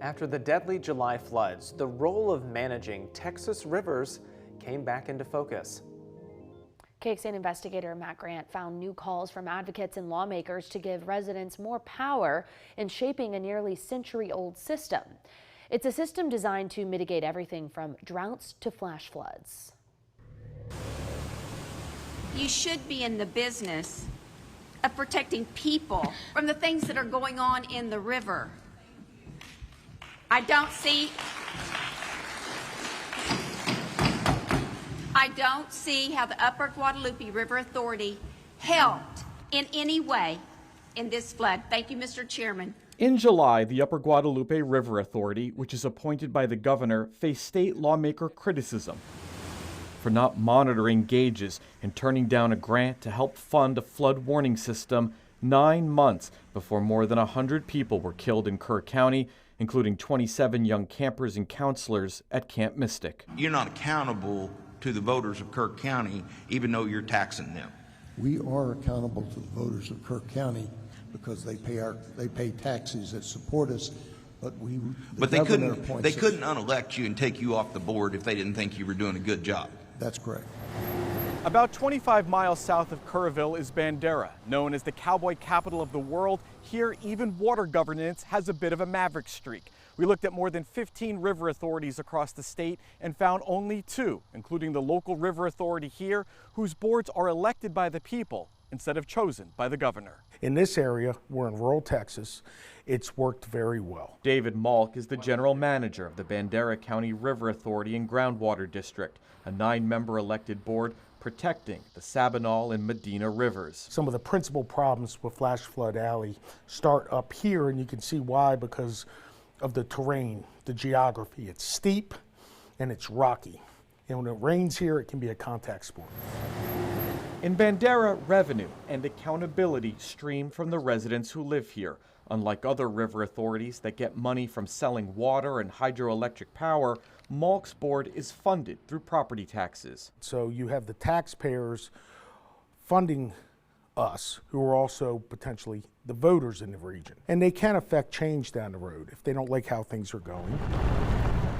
After the deadly July floods, the role of managing Texas rivers came back into focus. KXAN investigator Matt Grant found new calls from advocates and lawmakers to give residents more power in shaping a nearly century-old system. It's a system designed to mitigate everything from droughts to flash floods. You should be in the business of protecting people from the things that are going on in the river. I don't see how the Upper Guadalupe River Authority helped in any way in this flood. Thank you, Mr. Chairman. In July, the Upper Guadalupe River Authority, which is appointed by the governor, faced state lawmaker criticism for not monitoring gauges and turning down a grant to help fund a flood warning system 9 months before more than 100 people were killed in Kerr County, including 27 young campers and counselors at Camp Mystic. You're not accountable to the voters of Kerr County, even though you're taxing them. We are accountable to the voters of Kerr County because they pay taxes that support us, but they couldn't unelect you and take you off the board if they didn't think you were doing a good job. That's correct. About 25 miles south of Kerrville is Bandera, known as the cowboy capital of the world. Here, even water governance has a bit of a maverick streak. We looked at more than 15 river authorities across the state and found only 2, including the local river authority here, whose boards are elected by the people instead of chosen by the governor. In this area, we're in rural Texas, it's worked very well. David Malk is the general manager of the Bandera County River Authority and Groundwater District, a 9-member elected board protecting the Sabinal and Medina rivers. Some of the principal problems with Flash Flood Alley start up here, and you can see why, because of the terrain, the geography. It's steep and it's rocky. And when it rains here, it can be a contact sport. In Bandera, revenue and accountability stream from the residents who live here. Unlike other river authorities that get money from selling water and hydroelectric power, Malk's board is funded through property taxes. So you have the taxpayers funding us, who are also potentially the voters in the region. And they can affect change down the road if they don't like how things are going.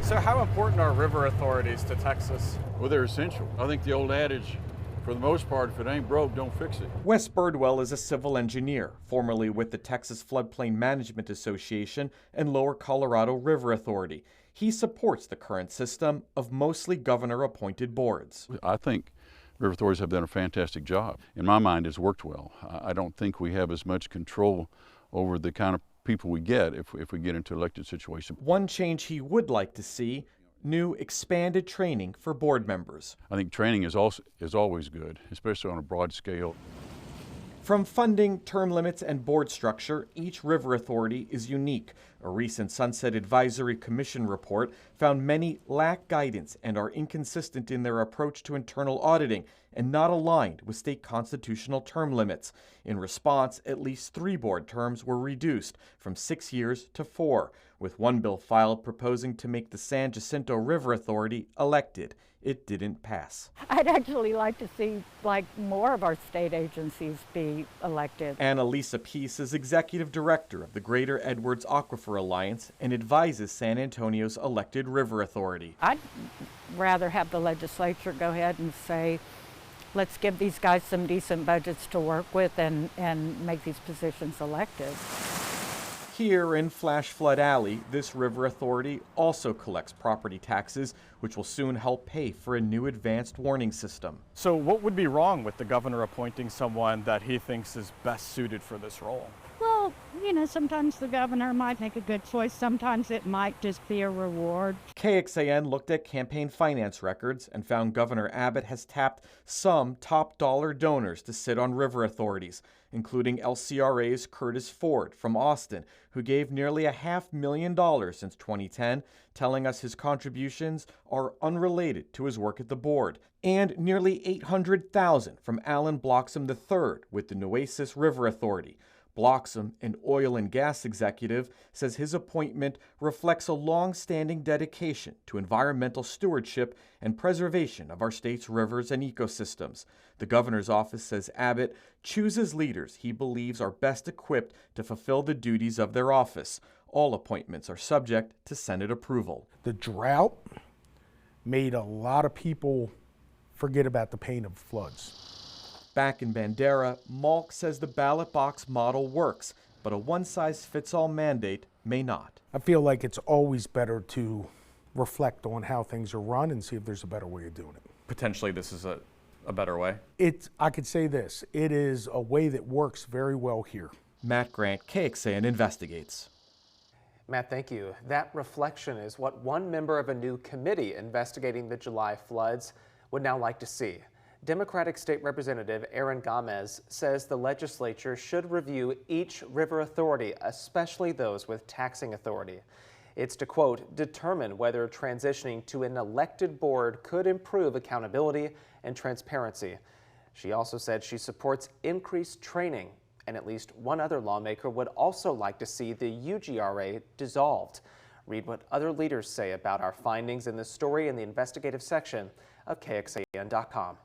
So how important are river authorities to Texas? Well, they're essential. I think the old adage, for the most part, if it ain't broke, don't fix it. Wes Birdwell is a civil engineer, formerly with the Texas Floodplain Management Association and Lower Colorado River Authority. He supports the current system of mostly governor-appointed boards. I think river authorities have done a fantastic job. In my mind, it's worked well. I don't think we have as much control over the kind of people we get if we get into elected situation. One change he would like to see: new expanded training for board members. I think training is always good, especially on a broad scale. From funding, term limits, and board structure, each river authority is unique. A recent Sunset Advisory Commission report found many lack guidance and are inconsistent in their approach to internal auditing and not aligned with state constitutional term limits. In response, at least 3 board terms were reduced from 6 years to 4, with one bill filed proposing to make the San Jacinto River Authority elected. It didn't pass. I'd actually like to see more of our state agencies be elected. Annalisa Peace is executive director of the Greater Edwards Aquifer Alliance and advises San Antonio's elected river authority. I'd rather have the legislature go ahead and say, let's give these guys some decent budgets to work with and make these positions elected. Here in Flash Flood Alley, this river authority also collects property taxes, which will soon help pay for a new advanced warning system. So what would be wrong with the governor appointing someone that he thinks is best suited for this role? Well, sometimes the governor might make a good choice. Sometimes it might just be a reward. KXAN looked at campaign finance records and found Governor Abbott has tapped some top dollar donors to sit on river authorities, including LCRA's Curtis Ford from Austin, who gave nearly $500,000 since 2010, telling us his contributions are unrelated to his work at the board, and nearly $800,000 from Alan Bloxham III with the Nueces River Authority. Bloxham, an oil and gas executive, says his appointment reflects a long-standing dedication to environmental stewardship and preservation of our state's rivers and ecosystems. The governor's office says Abbott chooses leaders he believes are best equipped to fulfill the duties of their office. All appointments are subject to Senate approval. The drought made a lot of people forget about the pain of floods. Back in Bandera, Malk says the ballot box model works, but a one-size-fits-all mandate may not. I feel like it's always better to reflect on how things are run and see if there's a better way of doing it. Potentially this is a better way? I could say this, it is a way that works very well here. Matt Grant, KXAN Investigates. Matt, thank you. That reflection is what one member of a new committee investigating the July floods would now like to see. Democratic State Representative Aaron Gomez says the legislature should review each river authority, especially those with taxing authority. It's to, quote, determine whether transitioning to an elected board could improve accountability and transparency. She also said she supports increased training, and at least one other lawmaker would also like to see the UGRA dissolved. Read what other leaders say about our findings in this story in the investigative section of KXAN.com.